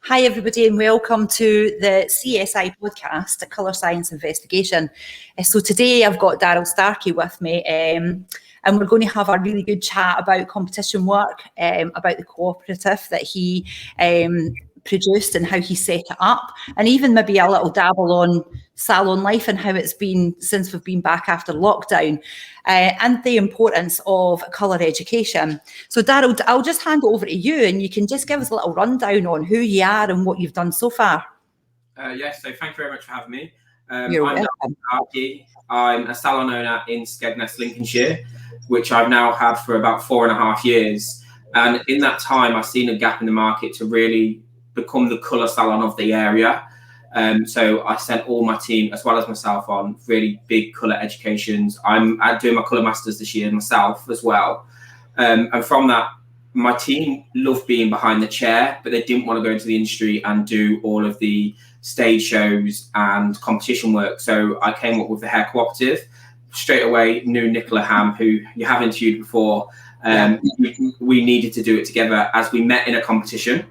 Hi, everybody, and welcome to the CSI podcast, a Colour Science Investigation. So today I've got Daryl Starkey with me, and we're going to have a really good chat about competition work, about the cooperative that he produced and how he set it up, and even maybe a little dabble on salon life and how it's been since we've been back after lockdown, and the importance of colour education. So Daryl, I'll just hand it over to you and you can just give us a little rundown on who you are and what you've done so far. Yes, so thank you very much for having me. You're I'm welcome. Daryl. I'm a salon owner in Skegness, Lincolnshire, which I've now had for about 4.5 years. And in that time, I've seen a gap in the market to really become the colour salon of the area. So I sent all my team, as well as myself, on really big colour educations. I'm doing my colour masters this year myself as well. And from that, my team loved being behind the chair, but they didn't want to go into the industry and do all of the stage shows and competition work. So I came up with the hair cooperative. Straight away, knew Nicola Ham, who you have interviewed before. We needed to do it together as we met in a competition.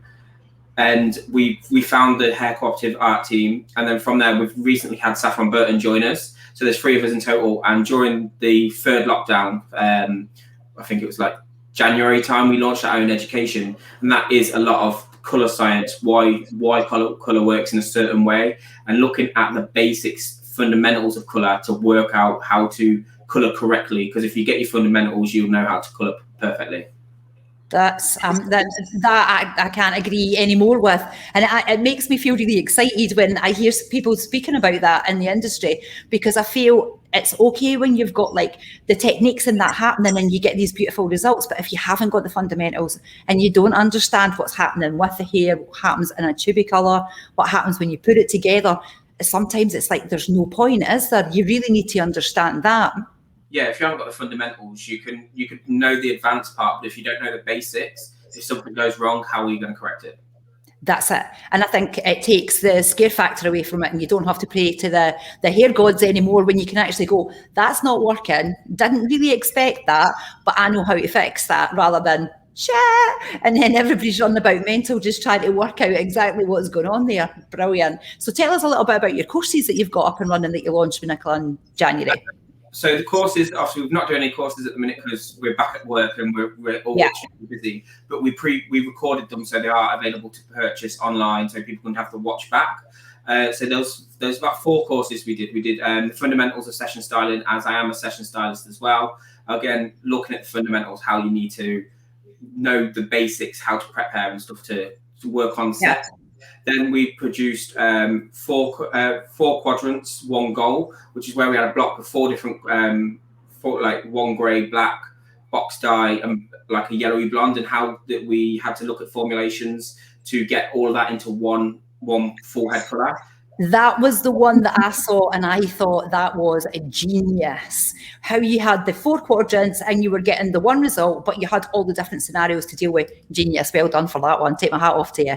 And we found the hair cooperative art team. And then from there, we've recently had Saffron Burton join us. So there's 3 of us in total. And during the third lockdown, I think it was like January time, we launched our own education. And that is a lot of colour science, why colour works in a certain way, and looking at the basics, fundamentals of colour to work out how to colour correctly. Because if you get your fundamentals, you'll know how to colour perfectly. That's that I can't agree any more with, and it makes me feel really excited when I hear people speaking about that in the industry, because I feel it's okay when you've got like the techniques and that happening and you get these beautiful results, but if you haven't got the fundamentals and you don't understand what's happening with the hair, what happens in a tubicolor, what happens when you put it together, sometimes it's like there's no point, is there? You really need to understand that. Yeah, if you haven't got the fundamentals, you can know the advanced part, but if you don't know the basics, if something goes wrong, how are you going to correct it? That's it. And I think it takes the scare factor away from it, and you don't have to pray to the hair gods anymore when you can actually go, that's not working, didn't really expect that, but I know how to fix that, rather than shit. And then everybody's running about mental just trying to work out exactly what's going on there. Brilliant. So tell us a little bit about your courses that you've got up and running that you launched with Nicola in January. So the courses, obviously, we've not doing any courses at the minute because we're back at work and we're all extremely busy. But we recorded them, so they are available to purchase online, so people can have to watch back. So there's about 4 courses we did. We did the fundamentals of session styling, as I am a session stylist as well. Again, looking at the fundamentals, how you need to know the basics, how to prep hair and stuff to work on set. Then we produced 4 quadrants, 1 goal, which is where we had a block of 4 different, 1 grey, black, box dye, and like a yellowy blonde, and how that we had to look at formulations to get all of that into one full head colour. That was the one that I saw, and I thought that was a genius. How you had the 4 quadrants and you were getting the one result, but you had all the different scenarios to deal with. Genius. Well done for that one. Take my hat off to you.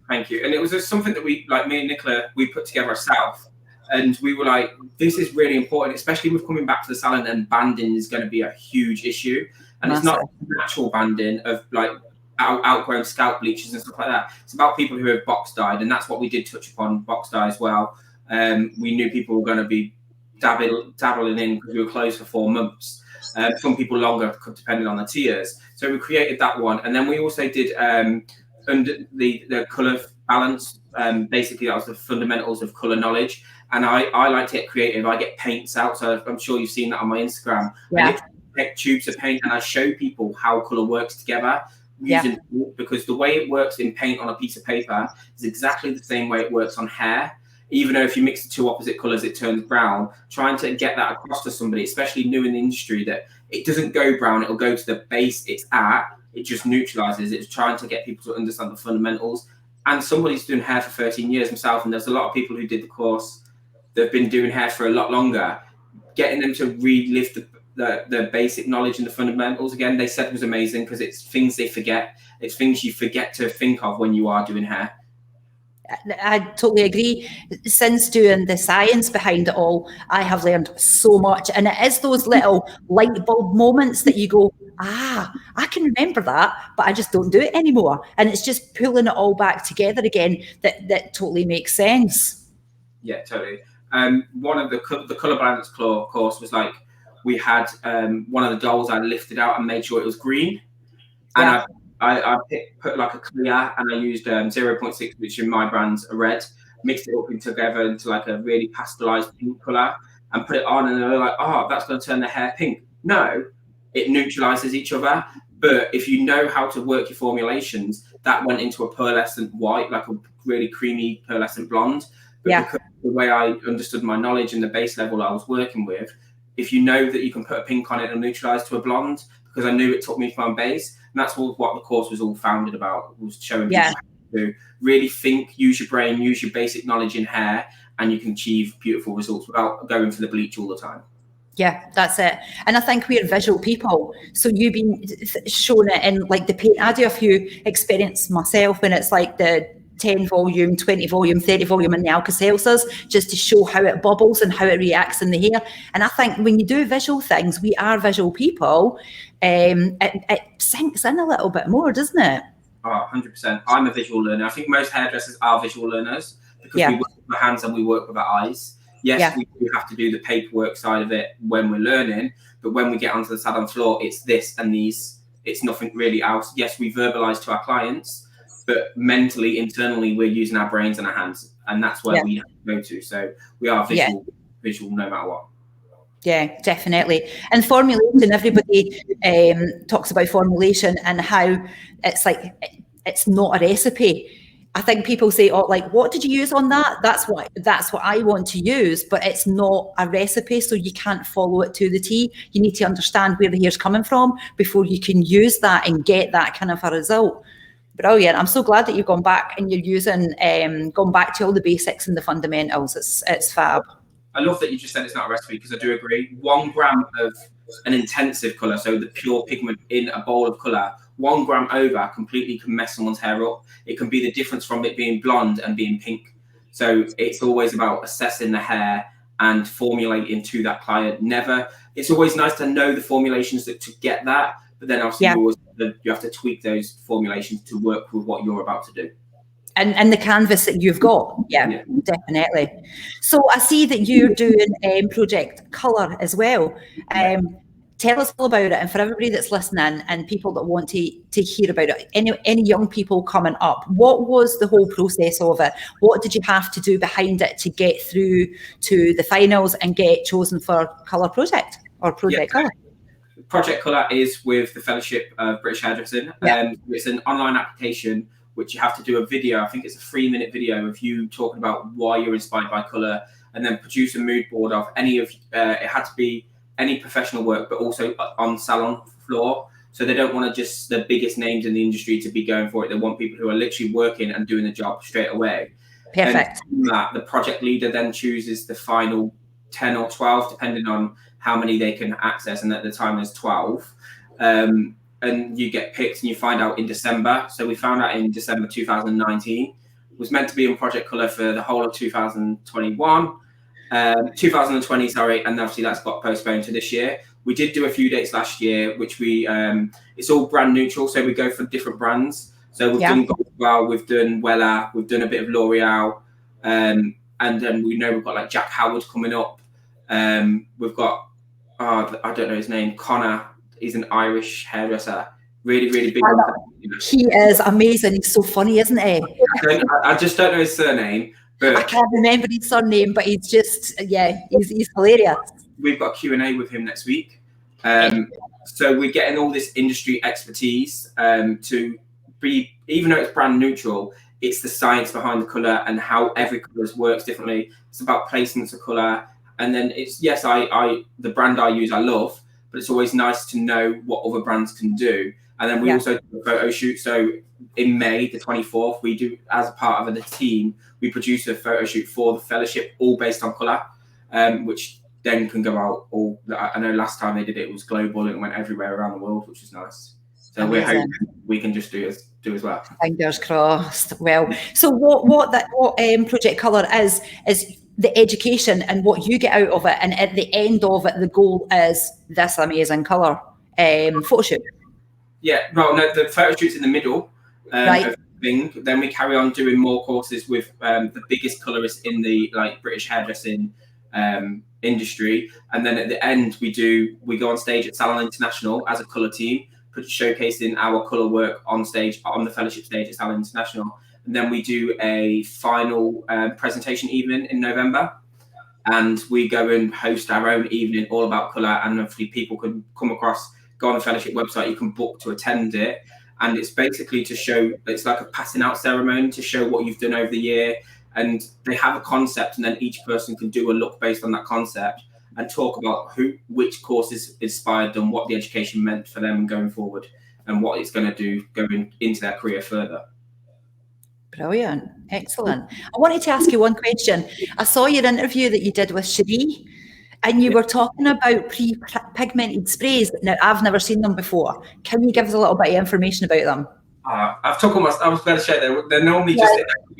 Thank you. And it was just something that we, like me and Nicola, we put together ourselves. And we were like, this is really important, especially with coming back to the salon, and banding is going to be a huge issue. And It's not natural banding of like outgrown scalp bleaches and stuff like that. It's about people who have box dyed. And that's what we did touch upon, box dye as well. We knew people were going to be dabbling in because we were closed for 4 months. Some people longer, depending on the tiers. So we created that one. And then we also did... under the colour balance, basically that was the fundamentals of colour knowledge. And I like to get creative. I get paints out, so I'm sure you've seen that on my Instagram. I get tubes of paint and I show people how colour works together using because the way it works in paint on a piece of paper is exactly the same way it works on hair. Even though if you mix the 2 opposite colours, it turns brown. Trying to get that across to somebody, especially new in the industry, that it doesn't go brown, it'll go to the base it's at. It just neutralizes. It's trying to get people to understand the fundamentals. And somebody's doing hair for 13 years himself, and there's a lot of people who did the course that have been doing hair for a lot longer. Getting them to relive the basic knowledge and the fundamentals again, they said was amazing, because it's things they forget. It's things you forget to think of when you are doing hair. I totally agree. Since doing the science behind it all, I have learned so much. And it is those little light bulb moments that you go, I can remember that, but I just don't do it anymore. And it's just pulling it all back together again that totally makes sense. Yeah, totally. One of the colour balance course was like, we had one of the dolls I lifted out and made sure it was green. And I put like a clear, and I used 0.6, which in my brands are red, mixed it up together into like a really pastelized pink color, and put it on, and they were like, oh, that's going to turn the hair pink. No, it neutralizes each other. But if you know how to work your formulations, that went into a pearlescent white, like a really creamy pearlescent blonde. But because the way I understood my knowledge and the base level I was working with, if you know that you can put a pink on it and neutralize to a blonde, because I knew it took me from base. And that's what the course was all founded about, was showing people how to really think, use your brain, use your basic knowledge in hair, and you can achieve beautiful results without going for the bleach all the time. Yeah, that's it. And I think we're visual people. So you've been shown it in like the paint. I do a few experiments myself when it's like the 10 volume, 20 volume, 30 volume in the Alka-Seltzers, just to show how it bubbles and how it reacts in the hair. And I think when you do visual things, we are visual people, it sinks in a little bit more, doesn't it? Oh, 100%. I'm a visual learner. I think most hairdressers are visual learners because we work with our hands and we work with our eyes. Yes, we do have to do the paperwork side of it when we're learning, but when we get onto the salon floor, it's this and these. It's nothing really else. Yes, we verbalize to our clients, but mentally, internally, we're using our brains and our hands, and that's where we have to go to. So we are visual no matter what. Yeah, definitely. And formulation, everybody talks about formulation and how it's like, it's not a recipe. I think people say, oh, like, what did you use on that? That's what I want to use, but it's not a recipe, so you can't follow it to the T. You need to understand where the hair's coming from before you can use that and get that kind of a result. Brilliant. I'm so glad that you've gone back and you're using, gone back to all the basics and the fundamentals. It's fab. I love that you just said it's not a recipe, because I do agree. 1 gram of an intensive colour, so the pure pigment in a bowl of colour, 1 gram over completely can mess someone's hair up. It can be the difference from it being blonde and being pink. So it's always about assessing the hair and formulating to that client. It's always nice to know the formulations to get that, but then obviously you have to tweak those formulations to work with what you're about to do. And the canvas that you've got. Yeah, definitely. So I see that you're doing Project Colour as well. Tell us all about it, and for everybody that's listening and people that want to hear about it, any young people coming up, what was the whole process of it? What did you have to do behind it to get through to the finals and get chosen for Colour Project or Project Colour? Project Colour is with the Fellowship of British Hairdressing. It's an online application which you have to do a video. I think it's a 3-minute video of you talking about why you're inspired by colour, and then produce a mood board of any of it had to be any professional work, but also on salon floor. So they don't want just the biggest names in the industry to be going for it. They want people who are literally working and doing the job straight away. Perfect. And that, the project leader then chooses the final 10 or 12, depending on how many they can access. And at the time there's 12. And you get picked and you find out in December. So we found out in December 2019. It was meant to be in Project Colour for the whole of 2020, sorry, and obviously that's got postponed to this year. We did do a few dates last year, which it's all brand neutral, so we go for different brands. So we've done Goldwell, we've done Wella, we've done a bit of L'Oreal, and then we know we've got like Jack Howard coming up. We've got, I don't know his name, Connor. He's an Irish hairdresser, really, really big. He is amazing. He's so funny, isn't he? I just don't know his surname. But I can't remember his surname, but he's just, he's hilarious. We've got Q&A with him next week. So we're getting all this industry expertise to be, even though it's brand neutral, it's the science behind the colour and how every colour works differently. It's about placements of colour. And then it's, the brand I use, I love, but it's always nice to know what other brands can do. And then we also do a photo shoot. So in May, the 24th, we do, as a part of the team, we produce a photo shoot for the Fellowship, all based on colour, which then can go out I know last time they did it was global and it went everywhere around the world, which is nice. So we're hoping we can just do as well. Fingers crossed. Well, so what Project Colour is the education and what you get out of it, and at the end of it, the goal is this amazing colour photo shoot. Yeah, no, the photo shoot's in the middle right. of the thing. Then we carry on doing more courses with the biggest colourists in the British hairdressing industry, and then at the end we go on stage at Salon International as a colour team, showcasing our colour work on stage on the fellowship stage at Salon International, and then we do a final presentation evening in November, and we go and host our own evening all about colour, and hopefully people can go on the fellowship website, you can book to attend it, and it's basically to show, it's like a passing out ceremony to show what you've done over the year, and they have a concept, and then each person can do a look based on that concept and talk about which courses inspired them, what the education meant for them going forward, and what it's going to do going into their career further. Brilliant. Excellent. I wanted to ask you one question. I saw your interview that you did with Cherie, and you were talking about pre-pigmented sprays. Now, I've never seen them before. Can you give us a little bit of information about them? I've took almost, I was going to say they're normally just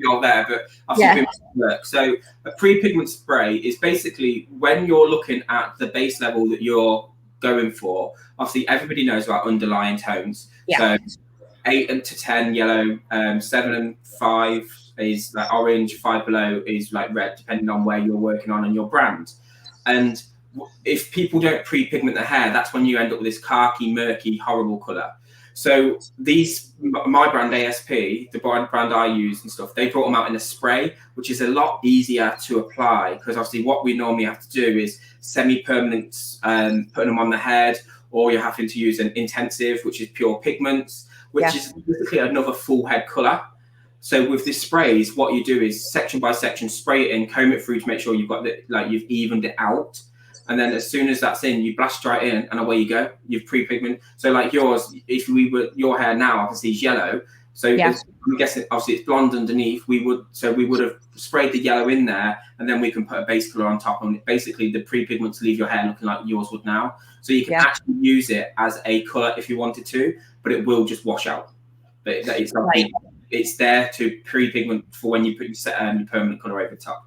all there, but I've seen work. So a pre-pigment spray is basically when you're looking at the base level that you're going for. Obviously, everybody knows about underlying tones. So 8 to 10 yellow, 7 and 5 is like orange, 5 below is like red, depending on where you're working on and your brand. And if people don't pre-pigment their hair, that's when you end up with this khaki, murky, horrible colour. So my brand ASP, the brand I use and stuff, they brought them out in a spray, which is a lot easier to apply, because obviously what we normally have to do is semi-permanent, putting them on the head, or you're having to use an intensive, which is pure pigments, which is basically another full head colour. So with this sprays, what you do is section by section, spray it in, comb it through to make sure you've got you've evened it out. And then as soon as that's in, you blast right in, and away you go. You've pre-pigment. So like yours, if we were your hair now, obviously is yellow. So I'm guessing obviously it's blonde underneath. We would have sprayed the yellow in there, and then we can put a base color on top. And basically the pre-pigments leave your hair looking like yours would now. So you can actually use it as a color if you wanted to, but it will just wash out. But it's there to pre-pigment for when you put your permanent color over the top,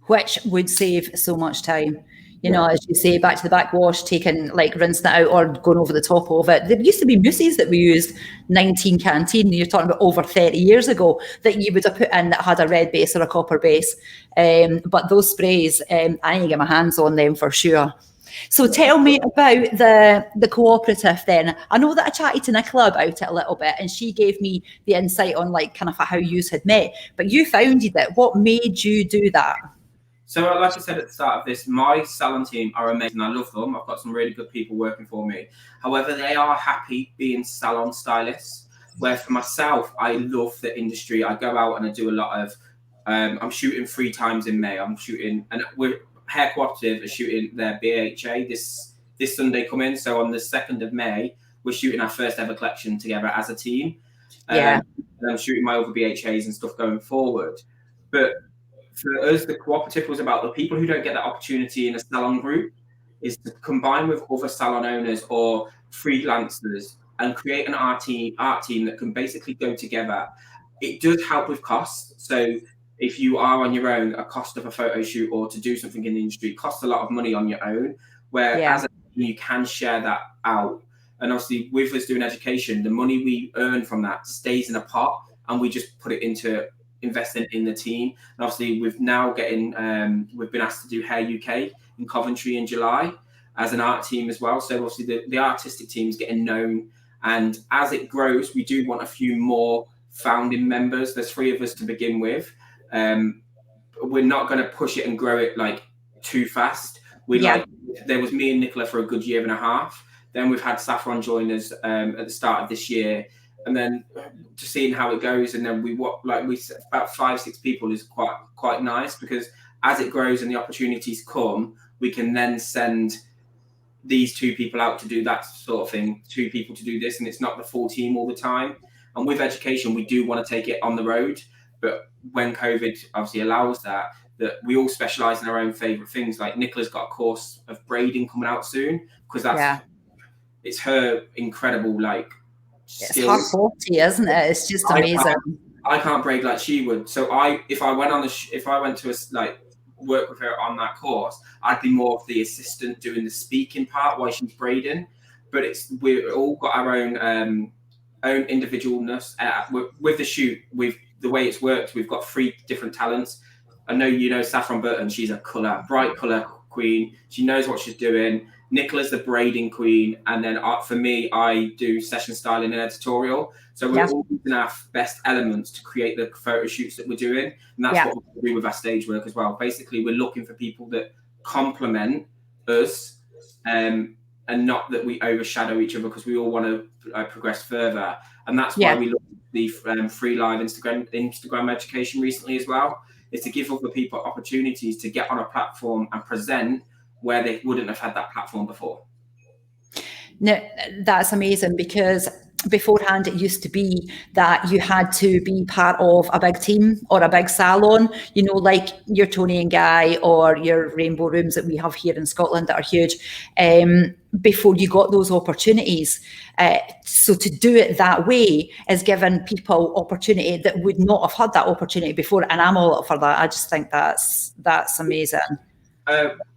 which would save so much time. You know, as you say, back to the backwash, rinsing it out or going over the top of it. There used to be mousses that we used, 19 canteen, you're talking about over 30 years ago, that you would have put in that had a red base or a copper base. But those sprays, I need to get my hands on them for sure. So tell me about the cooperative then. I know that I chatted to Nicola about it a little bit, and she gave me the insight on kind of how you had met. But you founded it. What made you do that? So like I said at the start of this, my salon team are amazing. I love them. I've got some really good people working for me. However, they are happy being salon stylists, where for myself, I love the industry. I go out and I do a lot of, I'm shooting 3 times in May. I'm shooting, and we're Hair Cooperative are shooting their BHA this Sunday coming. So on the 2nd of May, we're shooting our first ever collection together as a team. And I'm shooting my other BHAs and stuff going forward. But for us, the cooperative was about the people who don't get that opportunity in a salon group, is to combine with other salon owners or freelancers and create an art team that can basically go together. It does help with costs. So if you are on your own, a cost of a photo shoot or to do something in the industry costs a lot of money on your own, where as a team, you can share that out. And obviously with us doing education, the money we earn from that stays in a pot, and we just put it into investing in the team. And obviously we've now we've been asked to do Hair UK in Coventry in July as an art team as well. So obviously the artistic team is getting known, and as it grows, we do want a few more founding members. There's 3 of us to begin with. We're not going to push it and grow it too fast. There was me and Nicola for a good year and a half. Then we've had Saffron join us at the start of this year, and then just seeing how it goes. And then we about 5-6 people is quite nice, because as it grows and the opportunities come, we can then send these 2 people out to do that sort of thing, 2 people to do this, and it's not the full team all the time. And with education, we do want to take it on the road, but when COVID obviously allows that we all specialize in our own favorite things. Like Nicola's got a course of braiding coming out soon, because it's her incredible It's hard 40, isn't it? It's just amazing. I can't braid like she would. So if I went to work with her on that course, I'd be more of the assistant doing the speaking part while she's braiding. But we've all got our own individualness with the shoot. With the way it's worked, we've got 3 different talents. I know you know Saffron Burton. She's a bright color queen. She knows what she's doing. Nicola's the braiding queen, and then for me, I do session styling and editorial. So we're all using our best elements to create the photo shoots that we're doing, and that's what we do with our stage work as well. Basically, we're looking for people that complement us, and not that we overshadow each other, because we all want to progress further. And that's why we look at the free live Instagram education recently as well, is to give other people opportunities to get on a platform and present where they wouldn't have had that platform before. No, that's amazing, because beforehand it used to be that you had to be part of a big team or a big salon, you know, like your Tony and Guy or your Rainbow Rooms that we have here in Scotland that are huge, before you got those opportunities. So to do it that way is giving people opportunity that would not have had that opportunity before, and I'm all up for that. I just think that's amazing.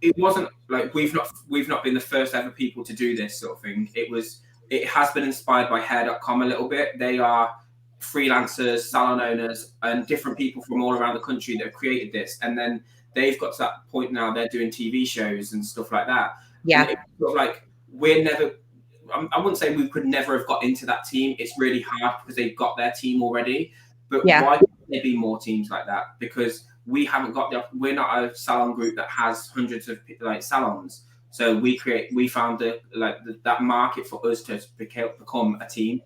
It wasn't like we've not been the first ever people to do this sort of thing. It has been inspired by hair.com a little bit. They are freelancers, salon owners, and different people from all around the country that have created this. And then they've got to that point now, they're doing TV shows and stuff like that. Yeah. It's sort of like I wouldn't say we could never have got into that team. It's really hard because they've got their team already. But why can't there be more teams like that? Because we haven't got we're not a salon group that has hundreds of salons. So we found that market for us to become a team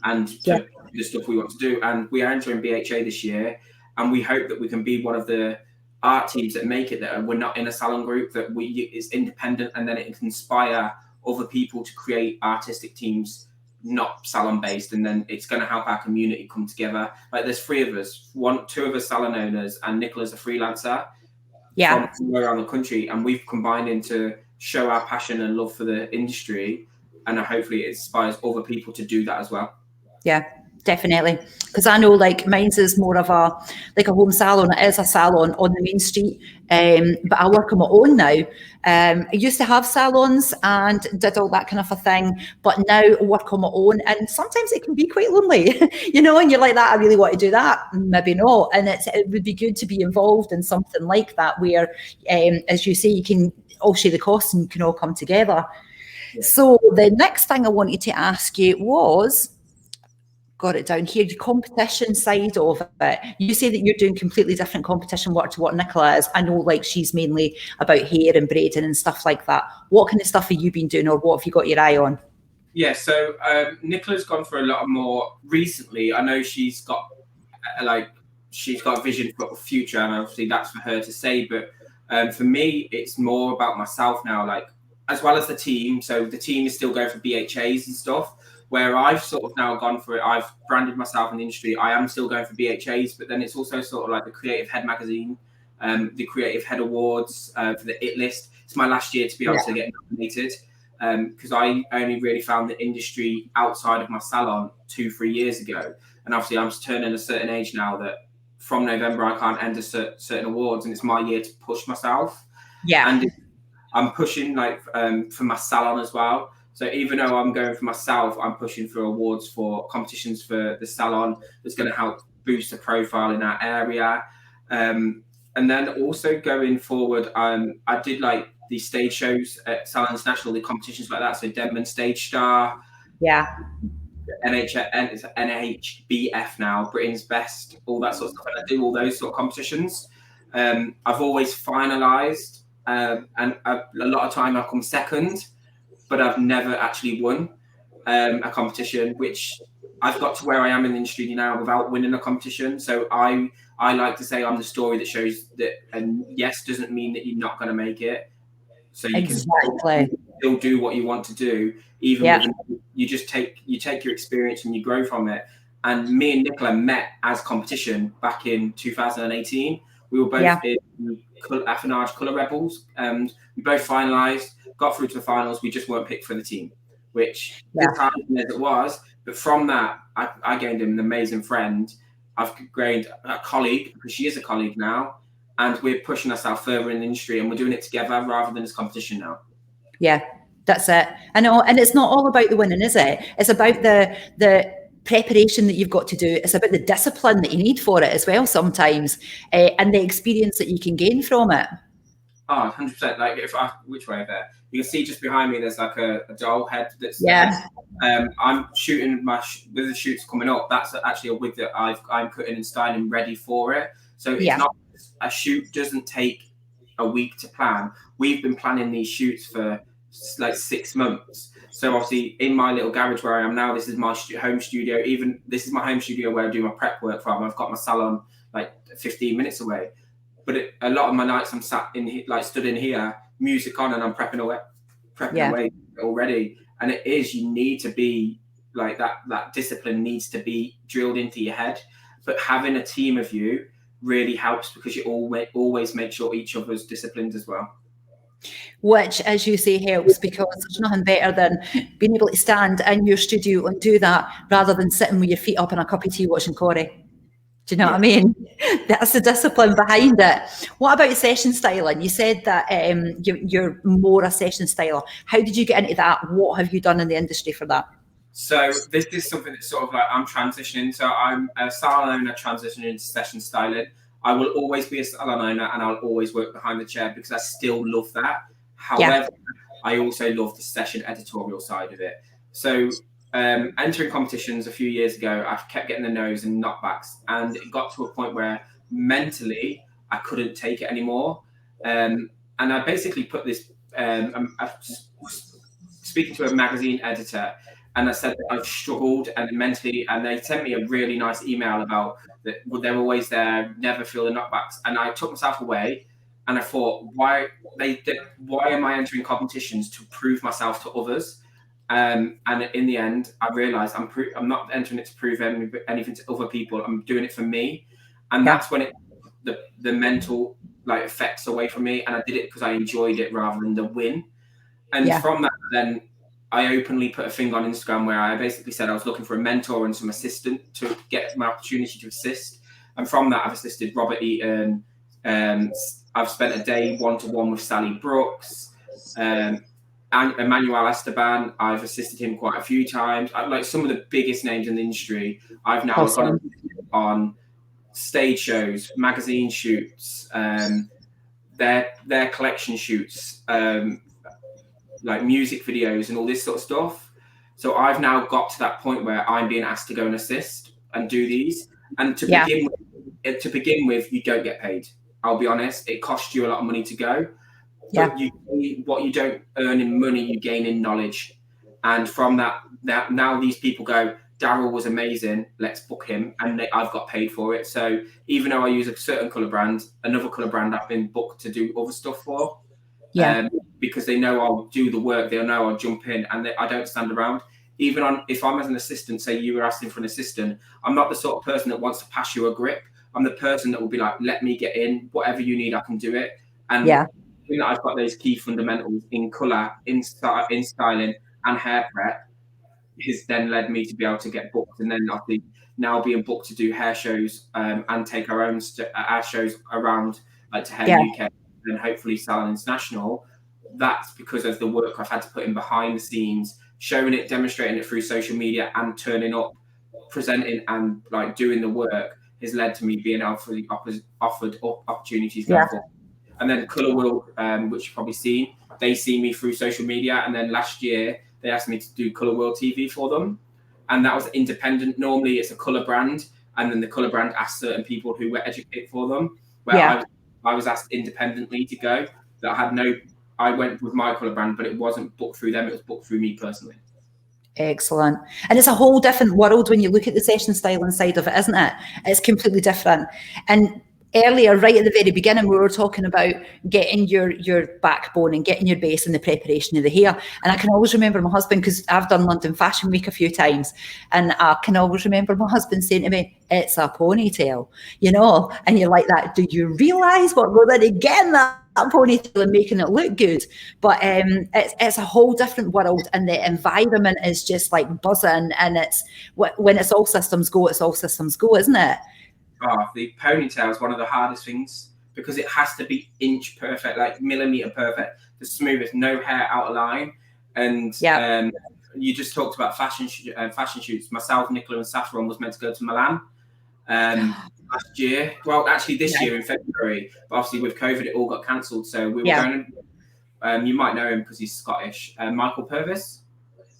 and to do the stuff we want to do. And we are entering BHA this year, and we hope that we can be one of the art teams that make it, that we're not in a salon group, that it's independent, and then it can inspire other people to create artistic teams, not salon based, and then it's going to help our community come together. Like there's 3 of us, 2 of us salon owners, and Nicola's a freelancer from somewhere around the country, and we've combined into show our passion and love for the industry, and hopefully it inspires other people to do that as well. Yeah, definitely. Because I know like mine's is more of a home salon. It is a salon on the main street, but I work on my own now. I used to have salons and did all that kind of a thing, but now I work on my own, and sometimes it can be quite lonely, you know, and you're like, that I really want to do that, maybe not. And it would be good to be involved in something like that where, as you say, you can all share the costs and you can all come together. Yeah. So the next thing I wanted to ask you was, got it down here, the competition side of it. You say that you're doing completely different competition work to what Nicola is. I know like she's mainly about hair and braiding and stuff like that. What kind of stuff have you been doing, or what have you got your eye on? Yeah, so Nicola's gone for a lot more recently. I know she's got a vision for the future, and obviously that's for her to say, but for me, it's more about myself now, like as well as the team. So the team is still going for BHAs and stuff, where I've sort of now gone for it. I've branded myself in the industry. I am still going for BHAs, but then it's also sort of like the Creative Head magazine, the Creative Head Awards for the IT List. It's my last year to be able to get nominated, because I only really found the industry outside of my salon 2-3 years ago. And obviously I'm turning a certain age now that from November I can't enter certain awards, and it's my year to push myself. Yeah. And I'm pushing for my salon as well. So even though I'm going for myself, I'm pushing for awards for competitions for the salon that's going to help boost the profile in our area. And then also going forward, I did like the stage shows at Salon International, the competitions like that. So Denman Stage Star. Yeah. NHBF now, Britain's Best, all that sort of stuff. And I do all those sort of competitions. I've always finalised, and a lot of time I've come second, but I've never actually won a competition, which I've got to where I am in the industry now without winning a competition. So I like to say I'm the story that shows that, and yes doesn't mean that you're not going to make it. So you can still do what you want to do, even with, you take your experience and you grow from it. And me and Nicola met as competition back in 2018. We were both in Affinage Colour Rebels, and we both finalised, got through to the finals. We just weren't picked for the team, which as hard as it was, But from that, I gained an amazing friend. I've gained a colleague, because she is a colleague now, and we're pushing ourselves further in the industry, and we're doing it together rather than as competition now. Yeah, that's it. I know, and it's not all about the winning, is it? It's about the preparation that you've got to do. It's about the discipline that you need for it as well sometimes, and the experience that you can gain from it. Oh, 100%. Like, which way there? You can see just behind me, there's like a doll head that's Yeah. there. I'm shooting with the shoots coming up. That's actually a wig that I'm cutting and styling ready for it. So it's not, a shoot doesn't take a week to plan. We've been planning these shoots for like 6 months. So obviously in my little garage where I am now, this is my home studio. Even this is my home studio where I do my prep work from. I've got my salon like 15 minutes away. But a lot of my nights I'm sat in, like stood in here, music on, and I'm prepping away already. And it is, you need to be like that discipline needs to be drilled into your head. But having a team of you really helps, because you always make sure each other's disciplined as well. Which, as you say, helps, because there's nothing better than being able to stand in your studio and do that rather than sitting with your feet up and a cup of tea watching Corrie. Do you know what I mean? That's the discipline behind it. What about session styling? You said that you're more a session styler. How did you get into that? What have you done in the industry for that? So this is something that's sort of like I'm transitioning. So I'm a salon owner transitioning into session styling. I will always be a salon owner, and I'll always work behind the chair because I still love that. However, I also love the session editorial side of it. So entering competitions a few years ago, I kept getting the no's and knockbacks, and it got to a point where mentally I couldn't take it anymore. And I basically put this, speaking to a magazine editor, and I said that I've struggled and mentally, and they sent me a really nice email about that they're always there, never feel the knockbacks. And I took myself away, and I thought, why am I entering competitions to prove myself to others? And in the end, I realized I'm not entering it to prove anything to other people. I'm doing it for me. And that's when the mental like effects away from me. And I did it because I enjoyed it rather than the win. And from that, then I openly put a thing on Instagram where I basically said I was looking for a mentor and some assistant to get my opportunity to assist. And from that, I've assisted Robert Eaton. I've spent a day one-to-one with Sally Brooks. And Emmanuel Esteban, I've assisted him quite a few times. Like some of the biggest names in the industry, I've now gone on stage shows, magazine shoots, their collection shoots, like music videos and all this sort of stuff. So I've now got to that point where I'm being asked to go and assist and do these. And to begin with, you don't get paid. I'll be honest, it costs you a lot of money to go. But what you don't earn in money, you gain in knowledge. And from that now these people go, Daryl was amazing, let's book him. And I've got paid for it. So even though I use a certain colour brand, another colour brand I've been booked to do other stuff for. Because they know I'll do the work, they'll know I'll jump in, and I don't stand around. Even if I'm as an assistant, say you were asking for an assistant, I'm not the sort of person that wants to pass you a grip. I'm the person that will be like, let me get in, whatever you need, I can do it. And I've got those key fundamentals in colour, in styling, and hair prep has then led me to be able to get booked. And then I think now being booked to do hair shows and take our shows around like to Hair UK and hopefully Salon International. That's because of the work I've had to put in behind the scenes, showing it, demonstrating it through social media, and turning up, presenting, and like doing the work has led to me being offered opportunities going forward. And then Colour World, which you've probably seen, they see me through social media. And then last year, they asked me to do Colour World TV for them. And that was independent. Normally, it's a colour brand. And then the colour brand asked certain people who were educated for them. Where I was asked independently to go. I went with my colour brand, but it wasn't booked through them. It was booked through me personally. Excellent. And it's a whole different world when you look at the session styling side of it, isn't it? It's completely different. And earlier, right at the very beginning, we were talking about getting your backbone and getting your base in the preparation of the hair. And I can always remember my husband, because I've done London Fashion Week a few times, and I can always remember my husband saying to me, it's a ponytail, you know, and you're like that. Do you realise what we're going to get in that that ponytail and making it look good. But it's a whole different world, and the environment is just like buzzing. And it's when it's all systems go, isn't it? Oh, the ponytail is one of the hardest things because it has to be inch perfect, like millimeter perfect, the smoothest, no hair out of line. And you just talked about fashion shoots. Myself, Nicola, and Saffron was meant to go to Milan last year. Well, actually this year in February, but obviously with COVID, it all got cancelled. So we were going. You might know him because he's Scottish. Michael Purvis.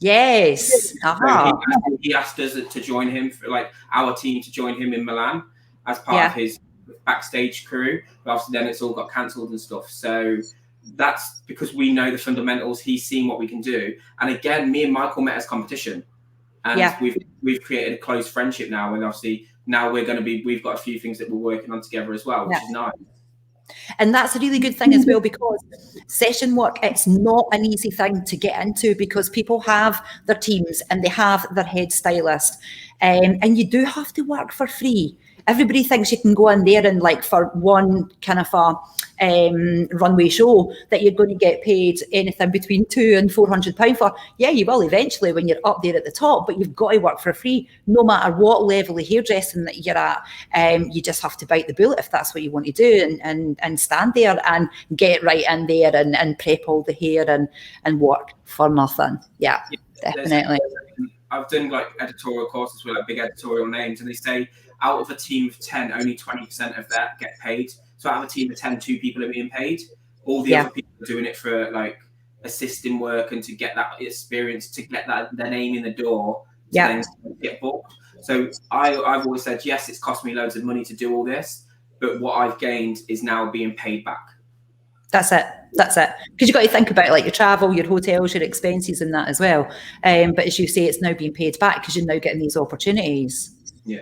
Yes. So he asked us to join him, for, like our team to join him in Milan as part of his backstage crew. But obviously then it's all got cancelled and stuff. So that's because we know the fundamentals. He's seen what we can do. And again, me and Michael met as competition. And we've created a close friendship now. And obviously now we've got a few things that we're working on together as well, which is nice. And that's a really good thing as well, because session work, it's not an easy thing to get into because people have their teams and they have their head stylist, and you do have to work for free. Everybody thinks you can go in there and like for one kind of a runway show that you're going to get paid anything between £200 and £400 for. Yeah, you will eventually when you're up there at the top, but you've got to work for free no matter what level of hairdressing that you're at. You just have to bite the bullet if that's what you want to do, and stand there and get right in there and prep all the hair and work for nothing. Yeah, definitely. I've done like editorial courses with like big editorial names, and they say out of a team of 10, only 20% of that get paid. So out of a team of 10, 2 people are being paid. All the other people are doing it for like assisting work and to get that experience, to get their name in the door, to then get booked. So I've always said, yes, it's cost me loads of money to do all this, but what I've gained is now being paid back. That's it. Because you've got to think about like your travel, your hotels, your expenses and that as well. But as you say, it's now being paid back because you're now getting these opportunities. Yeah.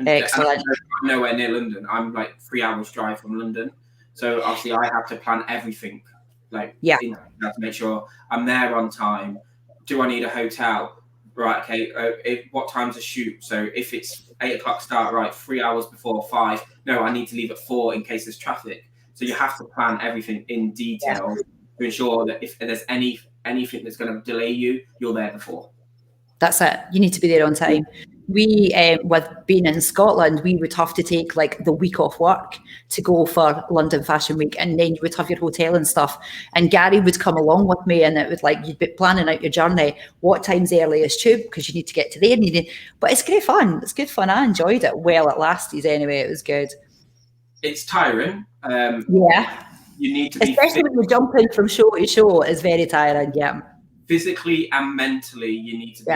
Excellent. I'm nowhere near London. I'm like 3 hours drive from London. So obviously I have to plan everything. Like to make sure I'm there on time. Do I need a hotel? Right, okay. What time's a shoot? So if it's 8 o'clock start, right, 3 hours before 5. No, I need to leave at 4 in case there's traffic. So you have to plan everything in detail to ensure that if there's anything that's going to delay you, you're there before. That's it. You need to be there on time. We, with being in Scotland, we would have to take like the week off work to go for London Fashion Week, and then you would have your hotel and stuff. And Gary would come along with me, and it would like you'd be planning out your journey. What time's the earliest tube? Because you need to get to there. But it's great fun. It's good fun. I enjoyed it. Well, it lasted anyway. It was good. It's tiring. You need to be especially when you're jumping from show to show. It's very tiring. Yeah. Physically and mentally, you need to be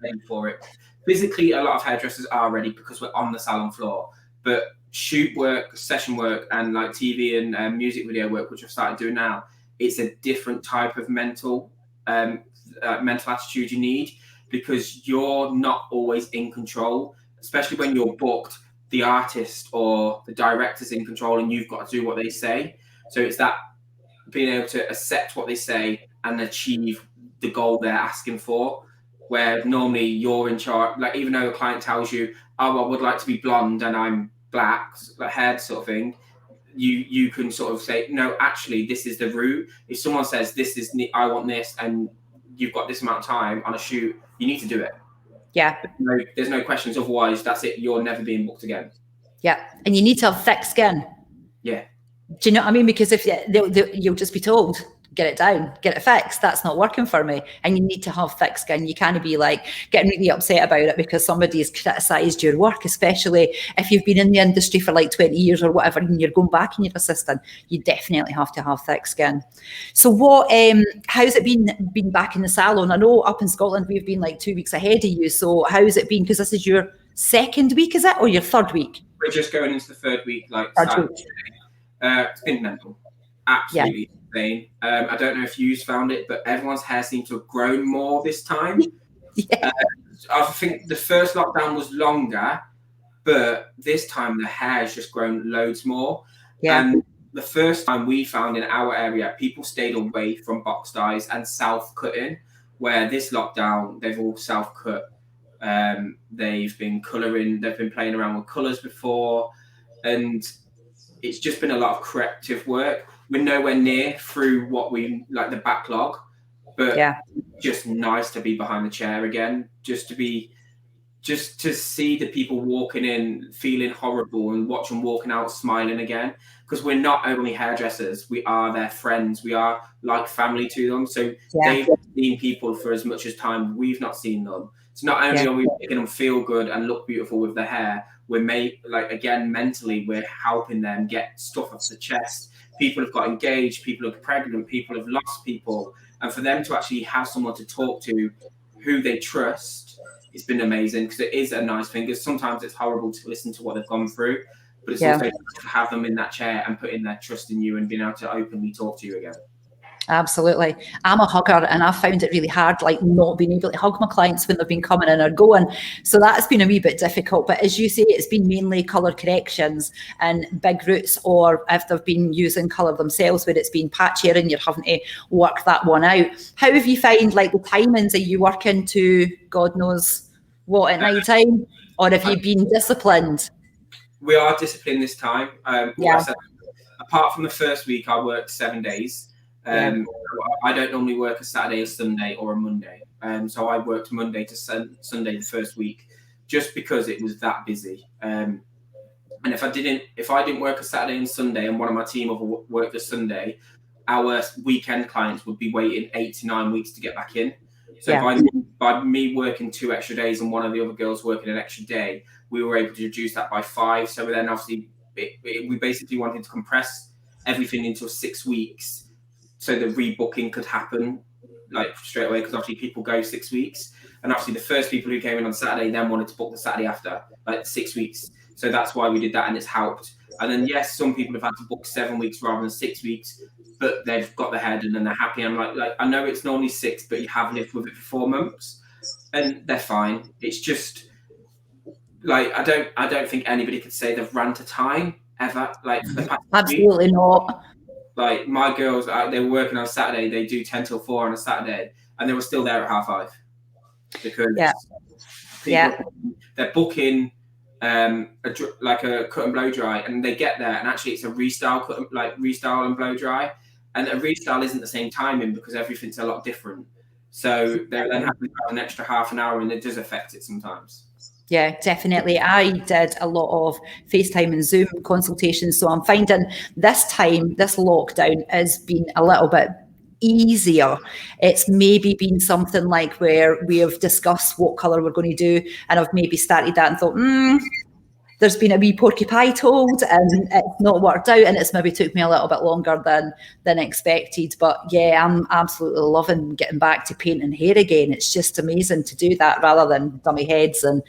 ready for it. Physically, a lot of hairdressers are ready because we're on the salon floor. But shoot work, session work, and like TV and music video work, which I've started doing now, it's a different type of mental attitude you need, because you're not always in control, especially when you're booked. The artist or the director's in control, and you've got to do what they say. So it's that being able to accept what they say and achieve the goal they're asking for, where normally you're in charge. Like, even though a client tells you, oh, I would like to be blonde and I'm black, like haired sort of thing, you can sort of say, no, actually, this is the route. If someone says, I want this, and you've got this amount of time on a shoot, you need to do it. Yeah. There's no questions. Otherwise, that's it. You're never being booked again. Yeah. And you need to have thick skin. Yeah. Do you know what I mean? Because if you'll just be told, get it down, get it fixed. That's not working for me. And you need to have thick skin. You can't be like getting really upset about it because somebody's criticised your work, especially if you've been in the industry for like 20 years or whatever, and you're going back and you're assisting. You definitely have to have thick skin. So how's it been back in the salon? I know up in Scotland, we've been like 2 weeks ahead of you. So how's it been? Because this is your second week, is it? Or your third week? We're just going into the third week, it's been mental. Absolutely insane. I don't know if you've found it, but everyone's hair seems to have grown more this time. I think the first lockdown was longer, but this time the hair has just grown loads more. And the first time we found in our area, people stayed away from box dyes and self-cutting, where this lockdown, they've all self-cut. They've been colouring, they've been playing around with colours before, and it's just been a lot of corrective work. we're nowhere near through what we like the backlog, but just nice to be behind the chair again, just to see the people walking in feeling horrible and watch them walking out smiling again, because we're not only hairdressers, we are their friends, we are like family to them. So they've seen people for as much as time we've not seen them. So not only are we making them feel good and look beautiful with their hair, we're again mentally we're helping them get stuff off the chest. People have got engaged, people are pregnant, people have lost people, and for them to actually have someone to talk to who they trust, it's been amazing, because it is a nice thing. Because sometimes it's horrible to listen to what they've gone through, but it's also to have them in that chair and putting their trust in you and being able to openly talk to you again. Absolutely. I'm a hugger, and I found it really hard, like not being able to hug my clients when they've been coming in or going. So that's been a wee bit difficult. But as you say, it's been mainly colour corrections and big roots, or if they've been using colour themselves where it's been patchier and you're having to work that one out. How have you found like the timings? Are you working to God knows what at night time, or have you been disciplined? We are disciplined this time. Apart from the first week, I worked 7 days. I don't normally work a Saturday, a Sunday, or a Monday. So I worked Monday to Sunday the first week, just because it was that busy. And if I didn't work a Saturday and Sunday, and one of my team worked a Sunday, our weekend clients would be waiting 8 to 9 weeks to get back in. So by me working 2 extra days and one of the other girls working an extra day, we were able to reduce that by 5. So then obviously we basically wanted to compress everything into 6 weeks, so the rebooking could happen like straight away, because obviously people go 6 weeks, and obviously the first people who came in on Saturday then wanted to book the Saturday after, like 6 weeks. So that's why we did that, and it's helped. And then yes, some people have had to book 7 weeks rather than 6 weeks, but they've got their head and then they're happy. I'm like I know it's normally 6, but you have lived with it for 4 months, and they're fine. It's just like I don't think anybody could say they've run to time ever. Like for the past absolutely week, not. Like my girls, they were working on Saturday. They do 10 till 4 on a Saturday, and they were still there at 5:30, because they're booking like a cut and blow dry, and they get there, and actually it's a restyle restyle and blow dry, and a restyle isn't the same timing because everything's a lot different. So they're then having to have an extra half an hour, and it does affect it sometimes. Yeah, definitely. I did a lot of FaceTime and Zoom consultations. So I'm finding this lockdown has been a little bit easier. It's maybe been something like where we have discussed what colour we're going to do, and I've maybe started that and thought, there's been a wee porky pie told and it's not worked out, and it's maybe took me a little bit longer than expected. But yeah, I'm absolutely loving getting back to painting hair again. It's just amazing to do that rather than dummy heads and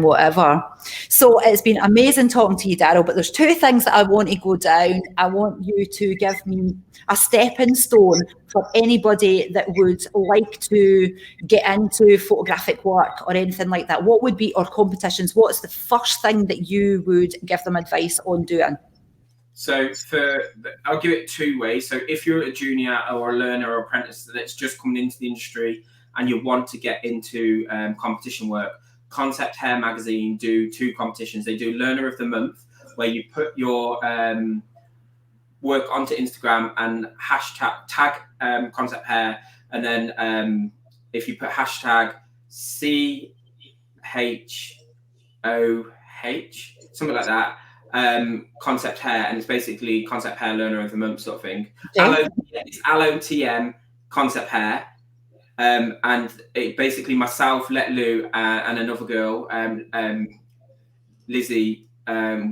whatever. So it's been amazing talking to you, Daryl, but there's 2 things that I want to go down. I want you to give me a stepping stone for anybody that would like to get into photographic work or anything like that. What would be, or competitions, what's the first thing that you would give them advice on doing? So I'll give it 2 ways. So if you're a junior or a learner or apprentice that's just coming into the industry and you want to get into competition work, Concept Hair Magazine do 2 competitions. They do Learner of the Month, where you put your work onto Instagram and tag Concept Hair, and then if you put hashtag CHOH, something like that, Concept Hair, and it's basically Concept Hair Learner of the Month sort of thing. Okay. It's ALOTM Concept Hair, and it basically myself, Let Lou, and another girl, Lizzie,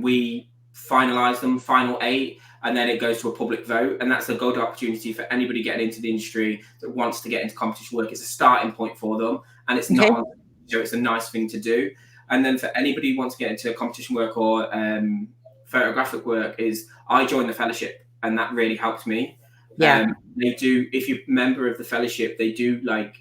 we finalise them, final 8, and then it goes to a public vote, and that's a good opportunity for anybody getting into the industry that wants to get into competition work. It's a starting point for them, and it's not, so it's a nice thing to do. And then for anybody who wants to get into competition work or photographic work, is I joined the fellowship, and that really helped me. They do, if you're a member of the fellowship, they do like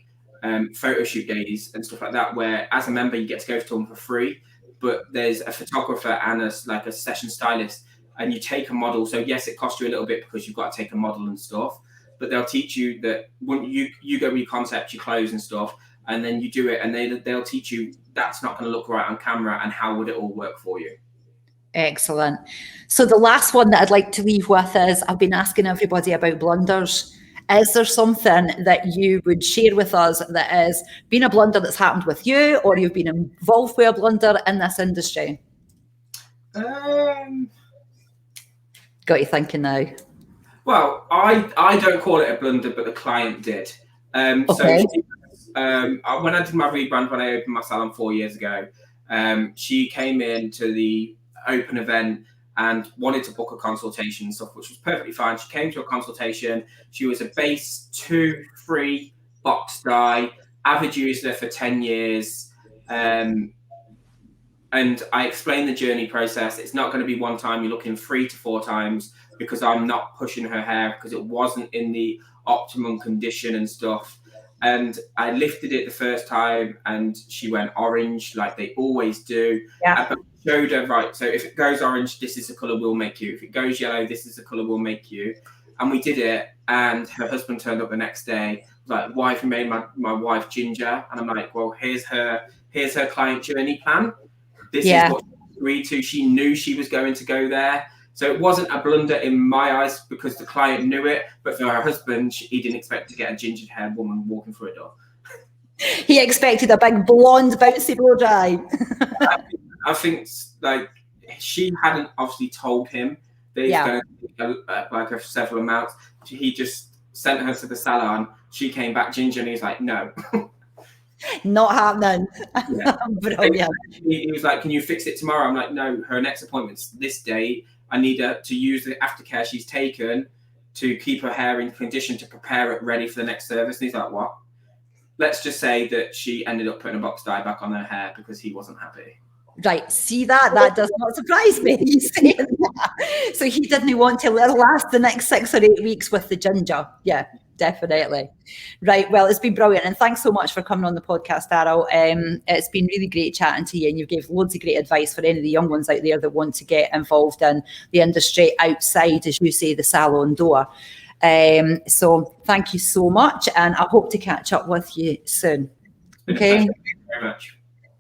photo shoot days and stuff like that, where as a member you get to go to them for free, but there's a photographer and a session stylist, and you take a model. So yes, it costs you a little bit because you've got to take a model and stuff, but they'll teach you that when you go reconcept your clothes and stuff, and then you do it, and they'll teach you that's not going to look right on camera, and how would it all work for you. Excellent. So the last one that I'd like to leave with is, I've been asking everybody about blunders. Is there something that you would share with us that has been a blunder that's happened with you, or you've been involved with a blunder in this industry? Got you thinking now. Well, I don't call it a blunder, but the client did. Okay. So when I did my rebrand, when I opened my salon 4 years ago, she came in to the open event and wanted to book a consultation and stuff, which was perfectly fine. She came to a consultation. She was a base 2-3 box dye, average user for 10 years. And I explained the journey process. It's not going to be one time. You're looking 3 to 4 times, because I'm not pushing her hair because it wasn't in the optimum condition and stuff. And I lifted it the first time and she went orange like they always do. Yeah. But I showed her, right, so if it goes orange, this is the colour we'll make you. If it goes yellow, this is the colour we'll make you. And we did it, and her husband turned up the next day, like, why have you made my wife ginger? And I'm like, well, here's her client journey plan. This is what she agreed to. She knew she was going to go there. So it wasn't a blunder in my eyes because the client knew it, but for her husband, he didn't expect to get a ginger-haired woman walking through a door. He expected a big blonde bouncy blow dry. I think like she hadn't obviously told him that he's going to like several amounts. He just sent her to the salon. She came back ginger, and he's like, no. Not happening. Yeah. Brilliant. He was like, can you fix it tomorrow? I'm like, no, her next appointment's this day. I need her to use the aftercare she's taken to keep her hair in condition to prepare it ready for the next service. And he's like, what? Let's just say that she ended up putting a box dye back on her hair because he wasn't happy. Right, see that? That does not surprise me. He's saying that. So he didn't want to last the next 6 or 8 weeks with the ginger. Yeah, definitely. Right, well, it's been brilliant. And thanks so much for coming on the podcast, Daryl. It's been really great chatting to you, and you gave loads of great advice for any of the young ones out there that want to get involved in the industry outside, as you say, the salon door. So thank you so much, and I hope to catch up with you soon. Okay? Thank you very much.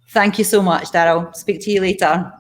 Thank you so much, Daryl. Speak to you later.